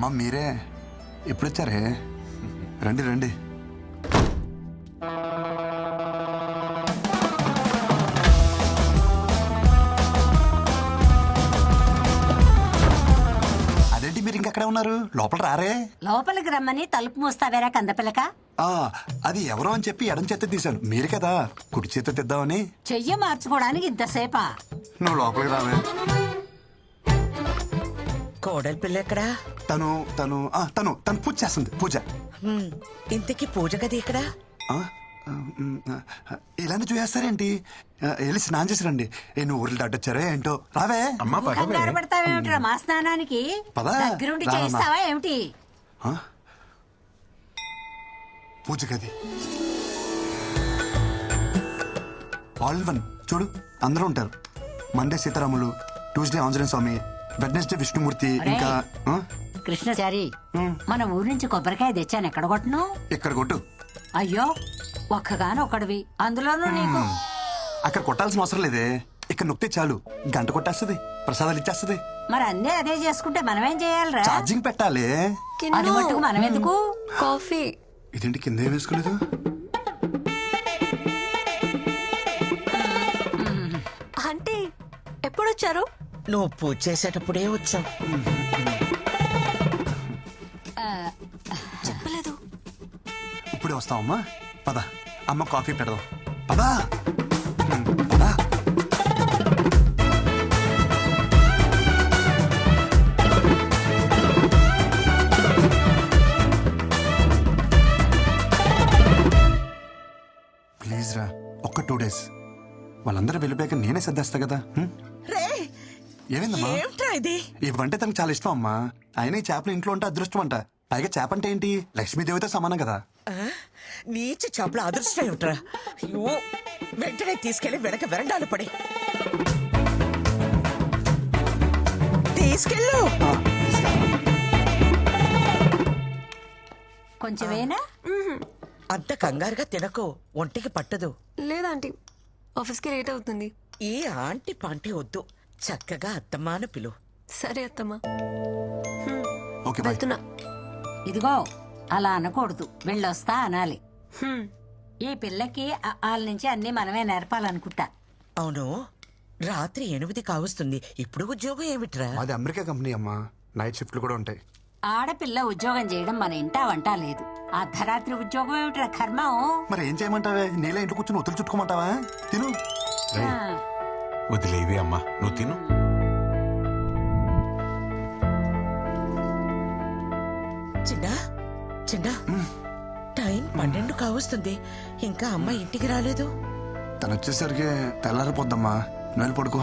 అమ్మ మీరే ఎప్పుడు వచ్చారే? రండి రండి. అదేంటి మీరు ఇంకెక్కడే ఉన్నారు? లోపల రారే? లోపలికి రమ్మని తలుపు మూస్తావేరా కందపిల్లక. అది ఎవరో అని చెప్పి ఎడం చేత తీశాను. మీరు కదా కుడి చేత తెద్దామని. చెయ్యి మార్చుకోవడానికి ఇంతసేపా? నువ్వు లోపలికి రావే. కోడలి పిల్ల ఎక్కడా? తను తను తను తను పూజ చేస్తుంది. పూజ. ఇంతకీ పూజ గది ఇక్కడ? ఇలానే చూసేస్తారేంటి? వెళ్ళి స్నానం చేసి రండి. నువ్వు ఊర్లు దాటొచ్చారో ఏంటో. రావే. కంగారు పడతావేమిట్రా మా స్నానానికి? పద. దగ్గరుండి రా, చేస్తావా ఏమిటి? పూజ గది ఆల్ వన్. చూడు అందరూ ఉంటారు. మండే సీతారాములు, ట్యూస్డే ఆంజనేయ స్వామి, వెడ్నెస్డే విష్ణుమూర్తి, ఇంకా కృష్ణచారి మన ఊరి నుంచి కొబ్బరికాయ తెచ్చాను. ఎక్కడ కొట్టను? ఇక్కడ కొట్టు. అయ్యో ఒక్కగానొక్కడివి, అందులోనూ నీకు. అక్కడ కొట్టాల్సిన అవసరం లేదే. ఇక్కడ నొక్కితే చాలు, గంట కొట్టేస్తుంది, ప్రసాదాలు ఇచ్చేస్తుంది. మరి అన్నీ అదే చేసుకుంటే మనమేం చేయాలరా? ఛార్జింగ్ పెట్టాలి. అది మట్టుకు మనం ఎందుకు? కాఫీ. ఇదేంటి కింద వేసుకోలేదు? అంటే ఎప్పుడొచ్చారు? నువ్వు పూజ చేసేటప్పుడే వచ్చావు. చెప్పలేదు. ఇప్పుడే వస్తావమ్మా. పద అమ్మ కాఫీ పెడదాం. పదా పదా. ప్లీజ్ రా, ఒక్క 2 days. వాళ్ళందరూ వెళ్ళిపోయాక నేనే సర్దేస్తా కదా. ఏమైందమ్మా? ఏమిట్రా ఇది? ఇవంటే తనకు చాలా ఇష్టం అమ్మా. ఆయన ఈ చేపలు ఇంట్లో ఉంటే అదృష్టం అంట. పైగా చేప అంటే ఏంటి, లక్ష్మీదేవితో సమానం కదా. నీచ చేపల అదృష్టం ఏమిట్రా? అయ్యో, వెంటనే తీసుకెళ్లి వెనక వెరండాలు పడి తీసుకెళ్ళు. కొంచెమేనా? అంత కంగారుగా తినకు, ఒంటికి పట్టదు. లేదాంటీ, ఆఫీస్కి లేట్ అవుతుంది. ఈ ఆంటీ పాంటీ వద్దు, చక్కగా అత్తమ్మాను పిలు. సరే అత్తమ్మా, ఓకే బాయ్. వెళ్తున్నా. ఇదిగో అలా అనకూడదు, వెళ్ళొస్తా అనాలి. హ్మ్. ఈ పిల్లకి వాళ్ళ నుంచి అన్ని మనమే నేర్పాలనుకుంటా. అవును, రాత్రి 8 కావస్తుంది. ఇప్పుడు ఉద్యోగం ఏమిట్రా? అది అమెరికా కంపెనీ అమ్మా, నైట్ షిఫ్ట్లు కూడా ఉంటాయి. ఆడపిల్ల ఉద్యోగం చేయడం మన ఇంటా వంట లేదు. అర్ధరాత్రి ఉద్యోగం ఏమిట్రా కర్మం? మరి ఏం చేయమంటావే? నీళ్ళ ఇంట్లో కూర్చొని ఒత్తులు చుట్టుకోమంటావా? తిను. వదిలేవి అమ్మా, నువ్వు తిను. చిన్న చిన్న, టైం 12 కావస్తుంది. ఇంకా అమ్మ ఇంటికి రాలేదు. తను వచ్చేసరికి తెల్లారిపోద్దమ్మా. నువ్వు వెళ్ళి పడుకో.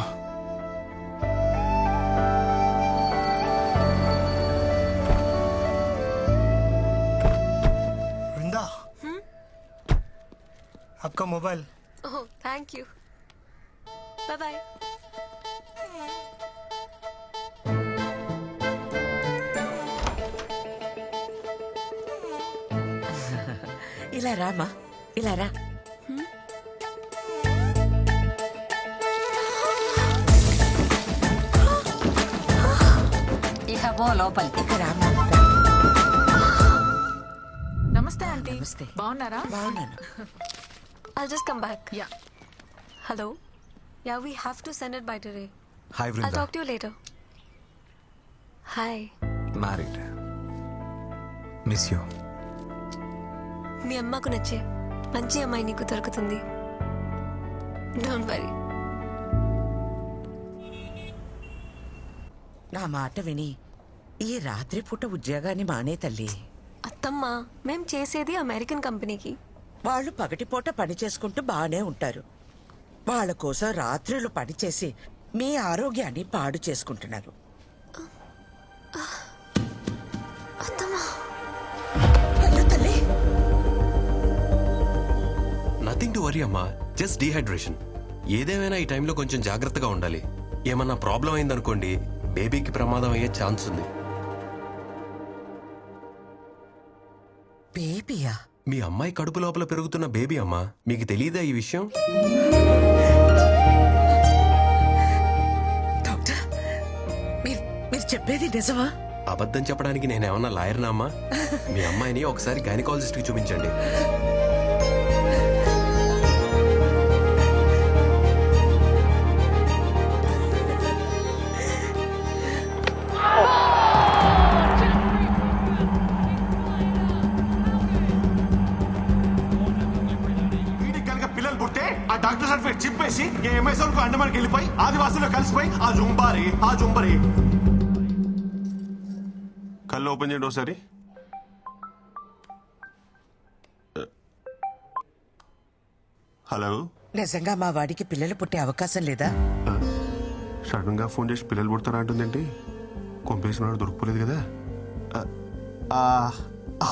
वृंदा, आपका mobile. Oh thank you, bye bye. ఇలా రామా, ఇలా రా. ఇక పో లోపలికి. ఇక రామా. నమస్తే ఆంటీ. నమస్తే. బాగున్నారా? బాగున్నాను. I'll just come back. Yeah. Hello. Yeah, we have to send it by today. Hi I'll Vrinda. talk to you later. Hi. Married. Miss you. మీ అమ్మకు నచ్చే మంచి అమ్మాయి నీకు దొరుకుతుంది. Don't worry. నా మాట విని ఈ రాత్రిపూట ఉద్యోగాన్ని మానే తల్లి. అత్తమ్మ, మేం చేసేది అమెరికన్ కంపెనీకి. వాళ్ళు పగటిపూట పని చేసుకుంటూ బాగానే ఉంటారు. వాళ్ళ కోసం రాత్రులు పనిచేసి మీ ఆరోగ్యాన్ని పాడు చేసుకుంటున్నారు. అత్తమ్మ, అయ్యో తల్లి. నథింగ్ టు వరీ అమ్మా, జస్ట్ డీహైడ్రేషన్. ఏదేమైనా ఈ టైంలో కొంచెం జాగ్రత్తగా ఉండాలి. ఏమన్నా ప్రాబ్లం అయిందనుకోండి, బేబీకి ప్రమాదం అయ్యే ఛాన్స్ ఉంది. బేబీయా? మీ అమ్మాయి కడుపు లోపల పెరుగుతున్న బేబీ అమ్మా, మీకు తెలియదా ఈ విషయం? డాక్టర్, మీరు చెప్పేది నిజమా? అబద్ధం చెప్పడానికి నేనేమన్నా లాయర్నా అమ్మా? మీ అమ్మాయిని ఒకసారి గైనకాలజిస్ట్ కి చూపించండి. వీడికి కనుక పిల్లలు పుట్టే ఆ డాక్టర్ సర్టిఫికేట్ చింపేసి ఈ అమెజాన్ కు అండమానికి వెళ్ళిపోయి ఆదివాసుల్లో కలిసిపోయి ఆ జుంబరి కళ్ళు ఓపెన్ చేయండి ఒకసారి. హలో, నిజంగా మా వాడికి పిల్లలు పుట్టే అవకాశం లేదా? సడన్ గా ఫోన్ చేసి పిల్లలు పుడతారా అంటుందేంటి? కొంపేసినాడు దొరకపోలేదు కదా.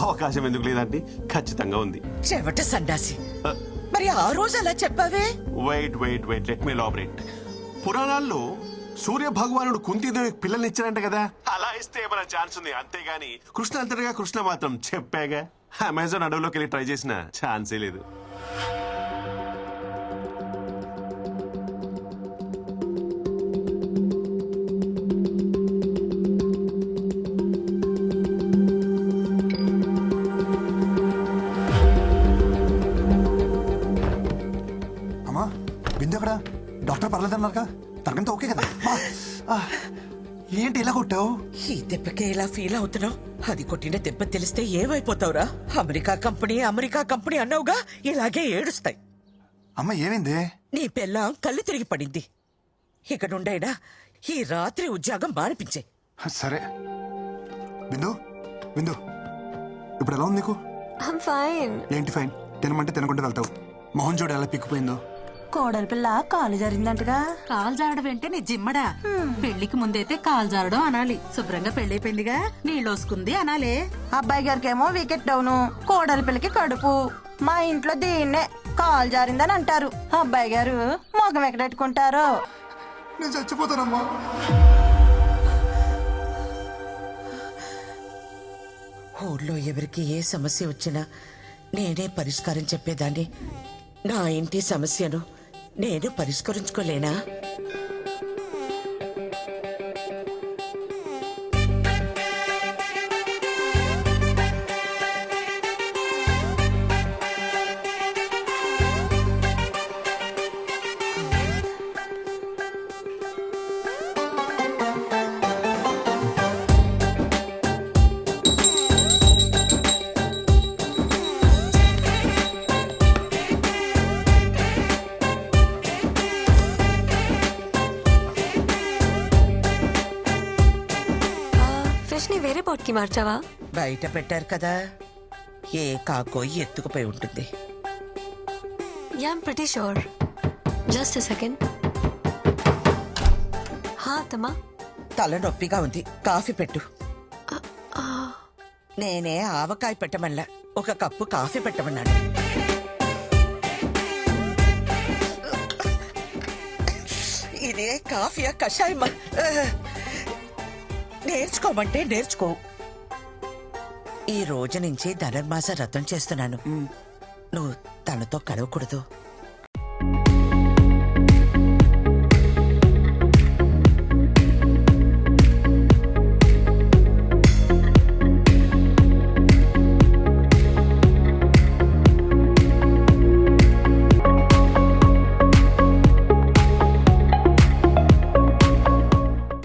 అవకాశం ఎందుకు లేదండి? ఖచ్చితంగా ఉంది. చెవట సన్నాసి, మరి ఆ రోజు అలా చెప్పావే? Wait let me elaborate. పురాణాల్లో సూర్య భగవానుడు కుంతీదేవికి పిల్లల్ని ఇచ్చారంట కదా. అలా ఇస్తే ఏమైనా ఛాన్స్ ఉంది, అంతేగాని కృష్ణ అంతటిగా కృష్ణ మాత్రం చెప్పాగా. అమెజాన్ అడవిలోకి వెళ్ళి ట్రై చేసిన ఛాన్సే లేదు. అమ్మా బిందు ఎక్కడ? డాక్టర్ పర్లేదన్నారుగా, తనకంతా ఓకే కదా? ఏంటి ఇలా కొట్టావు? ఈ దెబ్బకే ఇలా ఫీల్ అవుతున్నావు? అది కొట్టిన దెబ్బ తెలిస్తే ఏమైపోతావురా? అమెరికా కంపెనీ అన్నావుగా, ఇలాగే ఏడుస్తాయి. అమ్మ ఏమైంది? నీ పెళ్ళాం కళ్ళు తిరిగి పడింది. ఇక నుండైనా ఈ రాత్రి ఉద్యోగం మానిపించే. సరే బిందు, ఇప్పుడు ఎలా ఉంది నీకు? I'm fine. ఏంటి ఫైన్? తినమంటే తినకుండా వెళ్తావు. మొహం చూడు ఎలా పిక్కిపోయిందో. కోడలి పిల్ల కాలు జారిందంటగా. కాలు జారడం ఏంటే నీ జిమ్మడా? పెళ్లికి ముందైతే కాలు జారడం అనాలి. శుభ్రంగా పెళ్ళైపోయిందిగా, నీళ్ళోసుకుంది అనాలే. అబ్బాయి గారికి ఏమో వికెట్ డౌను, కోడలి పిల్లకి కడుపు. మా ఇంట్లో దీన్నే కాలు జారిందని అంటారు. అబ్బాయి గారు మొగం ఎక్కడెట్టుకుంటారో. నేను చచ్చిపోతానమ్మా. ఊళ్ళో ఎవరికి ఏ సమస్య వచ్చినా నేనే పరిష్కారం చెప్పేదాన్ని. నా ఇంటి సమస్యను నేను పరిష్కరించుకోలేనా? ఫిష్ ని వేరే బోట్ కి మార్చావా? బయట పెట్టారు కదా, ఏ కాకో ఎత్తుకుపోయి ఉంటుంది. Yeah, I'm pretty sure. Just a second. హా తమ్మా. తల నొప్పిగా ఉంది, కాఫీ పెట్టు. నేనే ఆవకాయ పెట్టమన్నా, ఒక కప్పు కాఫీ పెట్టమన్నాను. ఇదే కాఫీయా కషాయమా? నేర్చుకోమంటే నేర్చుకో. ఈ రోజు నుంచి ధనుర్మాస వ్రతం చేస్తున్నాను. నువ్వు తనతో కలవకూడదు.